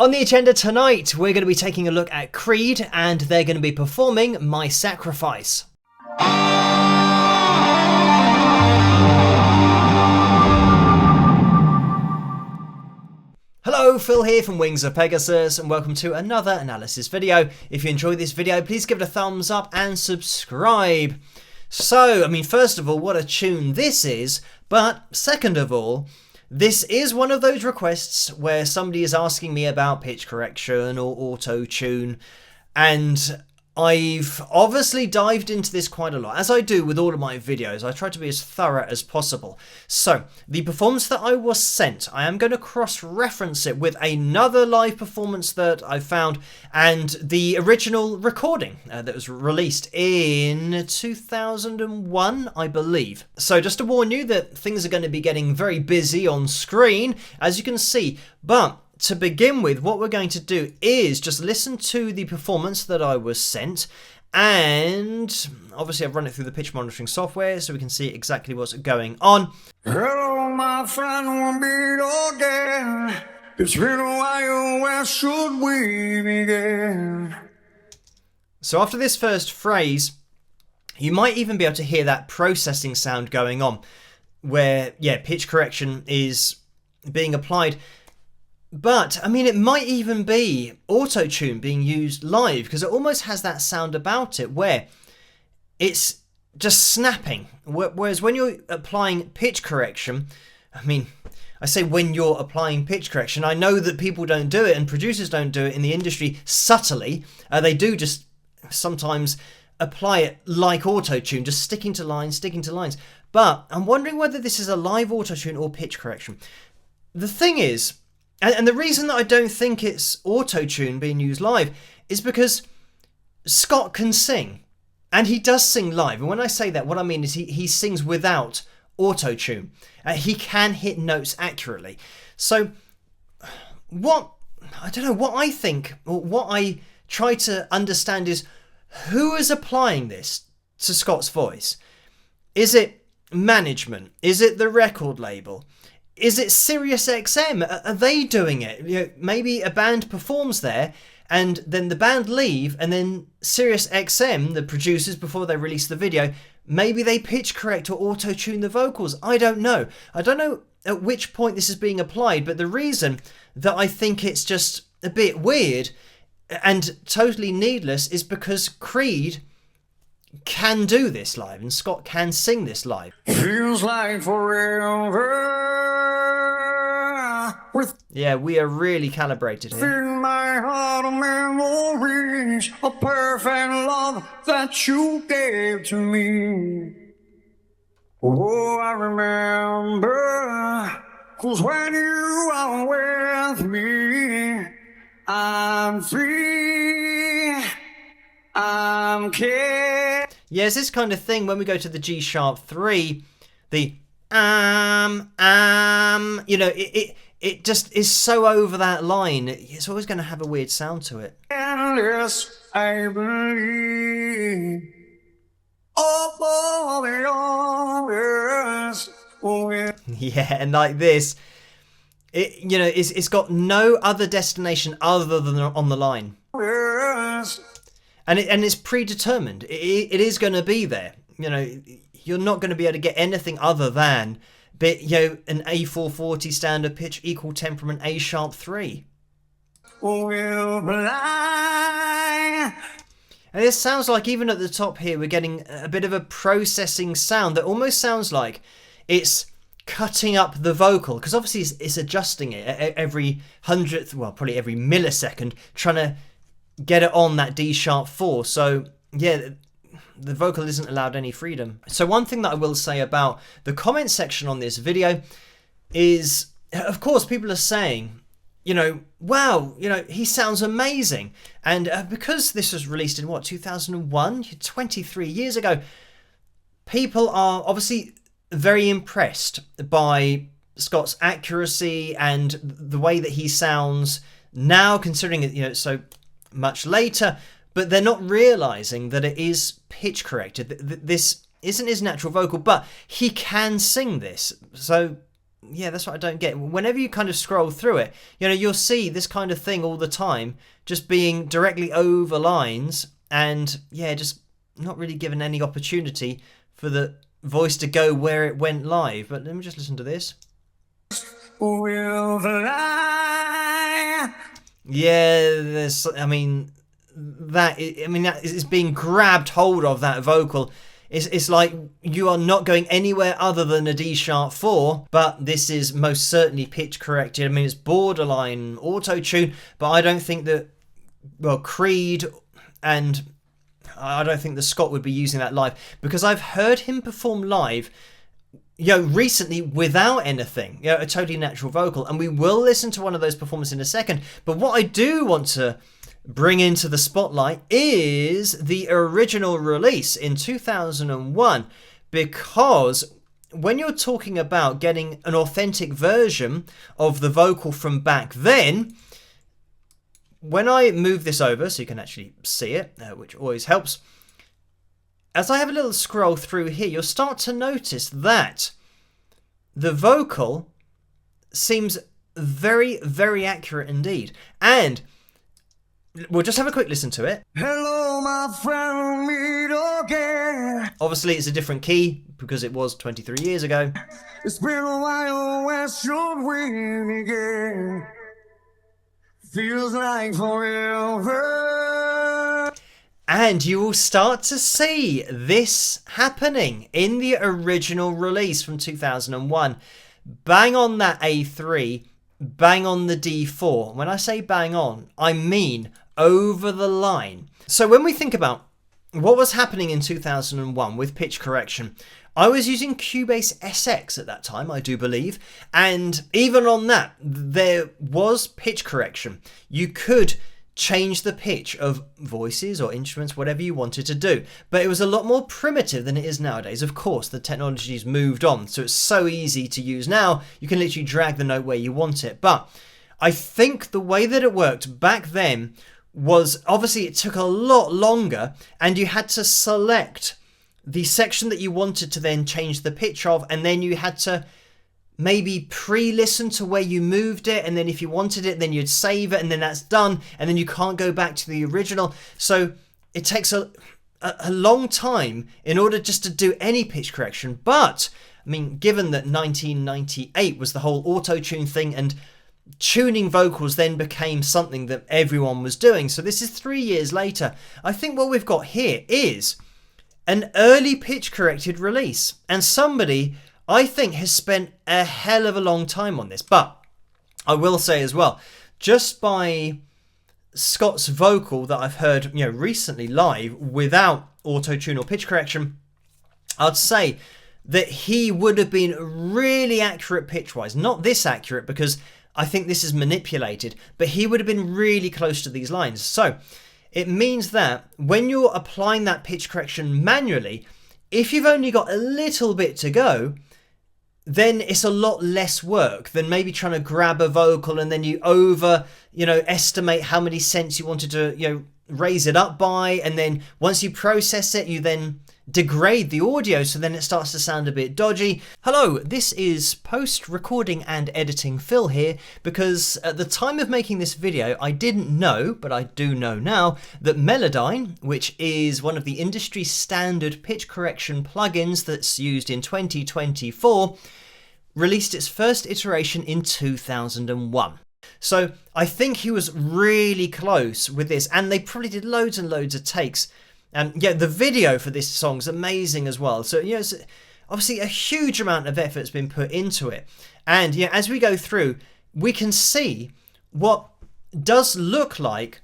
On the agenda tonight, we're going to be taking a look at Creed, and they're going to be performing My Sacrifice. Hello, Phil here from Wings of Pegasus, and welcome to another analysis video. If you enjoyed this video, please give it a thumbs up and subscribe. So, first of all, what a tune this is, but second of all, this is one of those requests where somebody is asking me about pitch correction or auto-tune, and I've obviously dived into this quite a lot. As I do with all of my videos, I try to be as thorough as possible. So, the performance that I was sent, I am going to cross-reference it with another live performance that I found, and the original recording that was released in 2001, I believe. So, just to warn you that things are going to be getting very busy on screen, as you can see, but to begin with, what we're going to do is just listen to the performance that I was sent, and obviously I've run it through the pitch monitoring software so we can see exactly what's going on. Hello, my friend, we'll meet again. It's been a while, where should we begin? So after this first phrase, you might even be able to hear that processing sound going on, where, pitch correction is being applied. But, it might even be auto-tune being used live, because it almost has that sound about it where it's just snapping. Whereas when you're applying pitch correction, I say when you're applying pitch correction, I know that people don't do it and producers don't do it in the industry subtly. They do just sometimes apply it like auto-tune, just sticking to lines. But I'm wondering whether this is a live auto-tune or pitch correction. The thing is, and the reason that I don't think it's auto-tune being used live is because Scott can sing. And he does sing live. And when I say that, what I mean is he sings without auto-tune. He can hit notes accurately. So what I think, or what I try to understand is who is applying this to Scott's voice? Is it management? Is it the record label? Is it Sirius XM? Are they doing it? Maybe a band performs there and then the band leave, and then Sirius XM, the producers, before they release the video, maybe they pitch correct or auto-tune the vocals. I don't know. I don't know at which point this is being applied, but the reason that I think it's just a bit weird and totally needless is because Creed can do this live and Scott can sing this live. Feels like forever. Yeah, we are really calibrated here. In my heart of memories, a perfect love that you gave to me. Oh, I remember, 'cause when you are with me, I'm free, I'm care. Yeah, it's this kind of thing when we go to the G sharp 3, the it just is so over that line. It's always going to have a weird sound to it. Endless, I believe. Oh, Yeah, and like this, it's got no other destination other than on the line. And it's predetermined. It is going to be there. You're not going to be able to get anything other than an A440 standard pitch equal temperament A sharp 3. And it sounds like even at the top here we're getting a bit of a processing sound that almost sounds like it's cutting up the vocal, because obviously it's adjusting it every hundredth, well, probably every millisecond, trying to get it on that D sharp 4. So yeah, the vocal isn't allowed any freedom. So one thing that I will say about the comment section on this video is, of course, people are saying, wow, he sounds amazing. And because this was released in 2001, 23 years ago, people are obviously very impressed by Scott's accuracy and the way that he sounds now, considering it, so much later. But they're not realizing that it is pitch corrected. This isn't his natural vocal, but he can sing this. So yeah, that's what I don't get. Whenever you kind of scroll through it, you'll see this kind of thing all the time, just being directly over lines and, yeah, just not really given any opportunity for the voice to go where it went live. But let me just listen to this. Will fly. Yeah, that is being grabbed hold of, that vocal. It's like you are not going anywhere other than a D sharp 4, but this is most certainly pitch corrected. I mean, it's borderline auto-tune, but I don't think that, well, Creed and I don't think that Scott would be using that live, because I've heard him perform live, recently without anything, a totally natural vocal, and we will listen to one of those performances in a second. But what I do want to bring into the spotlight is the original release in 2001, because when you're talking about getting an authentic version of the vocal from back then, when I move this over so you can actually see it, which always helps, as I have a little scroll through here, you'll start to notice that the vocal seems very, very accurate indeed. And we'll just have a quick listen to it. Hello, my friend, meet again. Obviously, it's a different key because it was 23 years ago. It's been a while, where should we begin? Feels like forever. And you will start to see this happening in the original release from 2001. Bang on that A3, bang on the D4. When I say bang on, I mean over the line. So when we think about what was happening in 2001 with pitch correction, I was using Cubase SX at that time, I do believe, and even on that, there was pitch correction. You could change the pitch of voices or instruments, whatever you wanted to do, but it was a lot more primitive than it is nowadays. Of course, the technology's moved on, so it's so easy to use now. You can literally drag the note where you want it, but I think the way that it worked back then was, obviously it took a lot longer, and you had to select the section that you wanted to then change the pitch of, and then you had to maybe pre-listen to where you moved it, and then if you wanted it, then you'd save it, and then that's done, and then you can't go back to the original. So it takes a long time in order just to do any pitch correction. But I mean, given that 1998 was the whole auto-tune thing, and tuning vocals then became something that everyone was doing, so this is 3 years later, I think what we've got here is an early pitch corrected release, and somebody, I think, has spent a hell of a long time on this. But I will say as well, just by Scott's vocal that I've heard recently live without auto-tune or pitch correction, I'd say that he would have been really accurate pitch-wise. Not this accurate, because I think this is manipulated, but he would have been really close to these lines. So it means that when you're applying that pitch correction manually, if you've only got a little bit to go, then it's a lot less work than maybe trying to grab a vocal and then you estimate how many cents you wanted to, raise it up by. And then once you process it, you then degrade the audio, so then it starts to sound a bit dodgy. Hello, this is post-recording and editing Phil here, because at the time of making this video, I didn't know, but I do know now, that Melodyne, which is one of the industry standard pitch correction plugins that's used in 2024, released its first iteration in 2001. So I think he was really close with this, and they probably did loads and loads of takes. The video for this song's amazing as well. So, it's obviously a huge amount of effort's been put into it. And, as we go through, we can see what does look like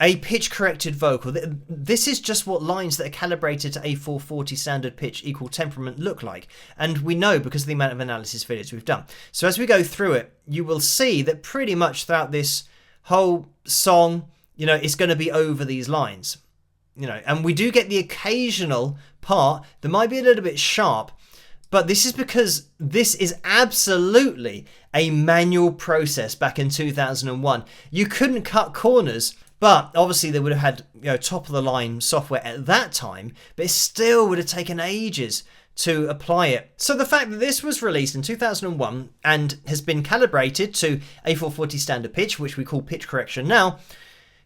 a pitch-corrected vocal. This is just what lines that are calibrated to a 440 standard pitch equal temperament look like. And we know because of the amount of analysis videos we've done. So as we go through it, you will see that pretty much throughout this whole song, it's going to be over these lines. And we do get the occasional part that might be a little bit sharp, but this is because this is absolutely a manual process back in 2001. You couldn't cut corners, but obviously they would have had top of the line software at that time, but it still would have taken ages to apply it. So the fact that this was released in 2001 and has been calibrated to A440 standard pitch, which we call pitch correction now,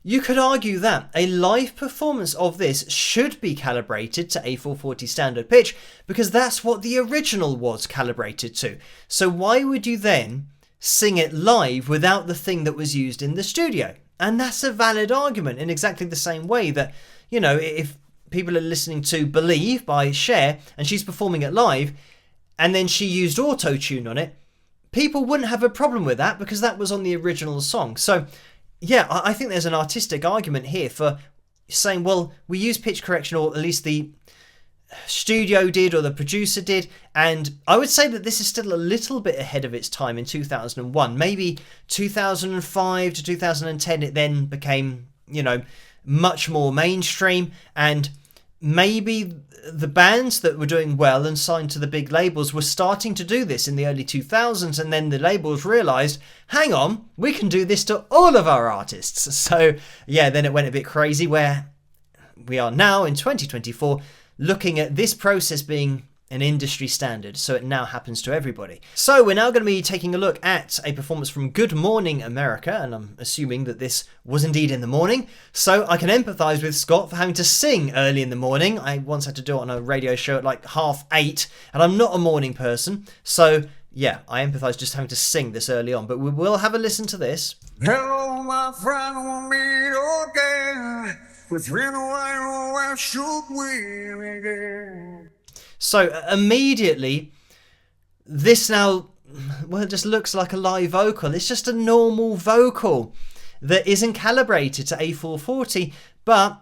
you could argue that a live performance of this should be calibrated to A440 standard pitch because that's what the original was calibrated to. So why would you then sing it live without the thing that was used in the studio? And that's a valid argument in exactly the same way that, you know, if people are listening to Believe by Cher and she's performing it live and then she used auto-tune on it, people wouldn't have a problem with that because that was on the original song. So yeah, I think there's an artistic argument here for saying, well, we use pitch correction, or at least the studio did or the producer did, and I would say that this is still a little bit ahead of its time in 2001. Maybe 2005 to 2010 it then became, you know, much more mainstream, and maybe the bands that were doing well and signed to the big labels were starting to do this in the early 2000s, and then the labels realised, hang on, we can do this to all of our artists. So yeah, then it went a bit crazy where we are now in 2024 looking at this process being an industry standard, so it now happens to everybody. So we're now going to be taking a look at a performance from Good Morning America, and I'm assuming that this was indeed in the morning, so I can empathise with Scott for having to sing early in the morning. I once had to do it on a radio show at like 8:30, and I'm not a morning person, so yeah, I empathise just having to sing this early on, but we will have a listen to this. Hello, my friend, we'll meet again. With where should we begin? So immediately, this now, well, it just looks like a live vocal. It's just a normal vocal that isn't calibrated to A440, but,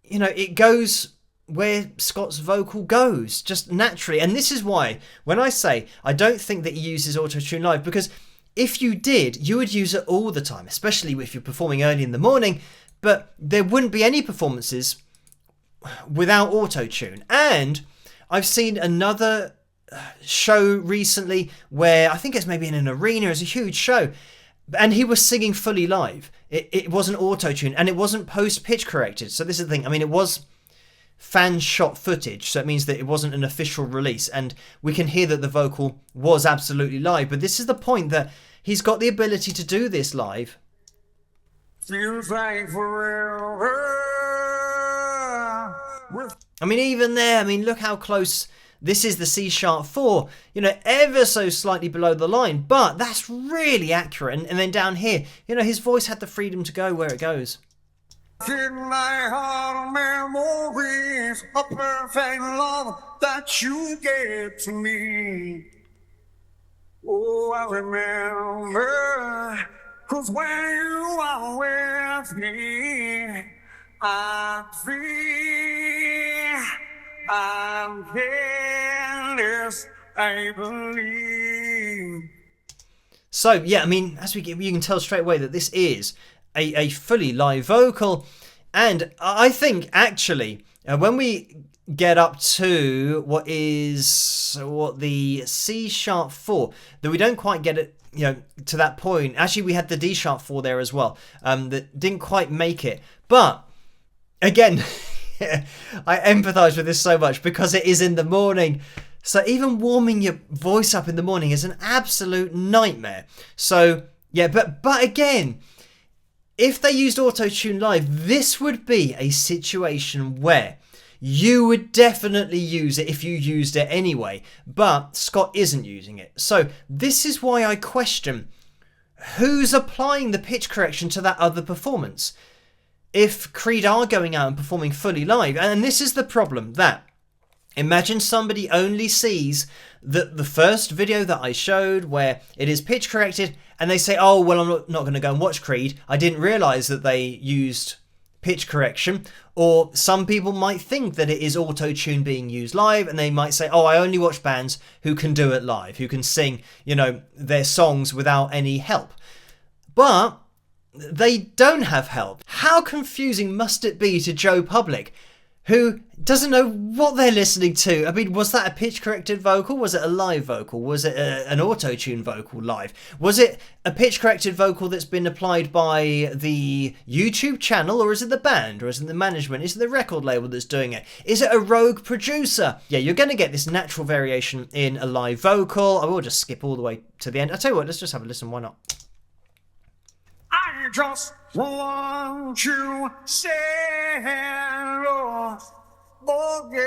you know, it goes where Scott's vocal goes, just naturally. And this is why, when I say I don't think that he uses auto-tune live, because if you did, you would use it all the time, especially if you're performing early in the morning, but there wouldn't be any performances without auto-tune. And I've seen another show recently where I think it's maybe in an arena, it's a huge show, and he was singing fully live. It wasn't auto-tune and it wasn't post-pitch corrected. So this is the thing, I mean, it was fan shot footage, so it means that it wasn't an official release, and we can hear that the vocal was absolutely live. But this is the point, that he's got the ability to do this live. Feels like forever. I mean, even there, I mean, look how close this is, the C-sharp 4, you know, ever so slightly below the line, but that's really accurate. And then down here, you know, his voice had the freedom to go where it goes. In my heart of memories, a perfect love that you gave to me. Oh, I remember, 'cause when you are with me, I'm free, I'm careless, I believe. So, yeah, I mean, as you can tell straight away that this is a fully live vocal. And I think, actually, when we get up to what the C-sharp 4, that we don't quite get it, you know, to that point. Actually, we had the D-sharp 4 there as well, that didn't quite make it. But again, I empathise with this so much because it is in the morning. So even warming your voice up in the morning is an absolute nightmare. So yeah, but again, if they used auto-tune live, this would be a situation where you would definitely use it if you used it anyway, but Scott isn't using it. So this is why I question who's applying the pitch correction to that other performance. If Creed are going out and performing fully live, and this is the problem, that imagine somebody only sees the first video that I showed where it is pitch corrected, and they say, oh, well, I'm not going to go and watch Creed. I didn't realise that they used pitch correction. Or some people might think that it is auto-tune being used live, and they might say, oh, I only watch bands who can do it live, who can sing, you know, their songs without any help. But they don't have help. How confusing must it be to Joe Public, who doesn't know what they're listening to. I mean, was that a pitch-corrected vocal? Was it a live vocal? Was it an auto-tune vocal live? Was it a pitch-corrected vocal that's been applied by the YouTube channel, or is it the band, or is it the management? Is it the record label that's doing it? Is it a rogue producer? Yeah, you're going to get this natural variation in a live vocal. I will just skip all the way to the end. I'll tell you what, let's just have a listen. Why not? I just want to say hello again.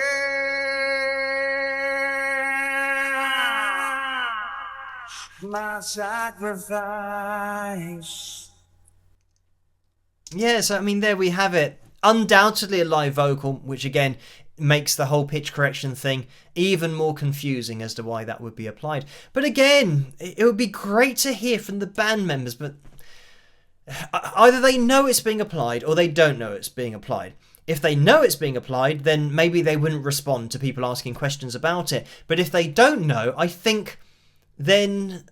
My sacrifice. Yeah, so I mean, there we have it. Undoubtedly a live vocal, which again makes the whole pitch correction thing even more confusing as to why that would be applied. But again, it would be great to hear from the band members, but either they know it's being applied or they don't know it's being applied. If they know it's being applied, then maybe they wouldn't respond to people asking questions about it. But if they don't know, I think then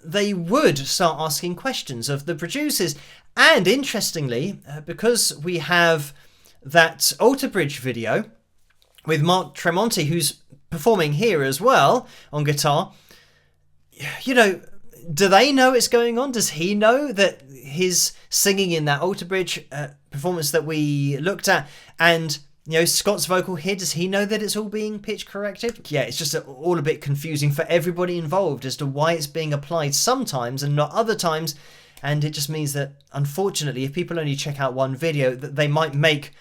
they would start asking questions of the producers. And interestingly, because we have that Alter Bridge video with Mark Tremonti, who's performing here as well on guitar, you know, do they know it's going on? Does he know that his singing in that Alter Bridge performance that we looked at, and you know, Scott's vocal here, does he know that it's all being pitch corrected? Yeah, it's just all a bit confusing for everybody involved as to why it's being applied sometimes and not other times. And it just means that, unfortunately, if people only check out one video, that they might make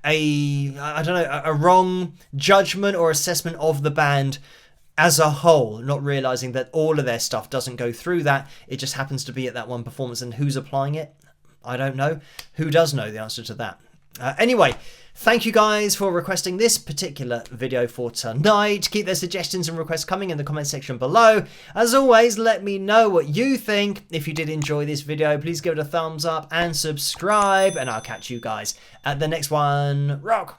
a wrong judgment or assessment of the band as a whole, not realizing that all of their stuff doesn't go through that. It just happens to be at that one performance, and who's applying it? I don't know. Who does know the answer to that? Anyway, thank you guys for requesting this particular video for tonight. Keep their suggestions and requests coming in the comment section below. As always, let me know what you think. If you did enjoy this video, please give it a thumbs up and subscribe, and I'll catch you guys at the next one. Rock!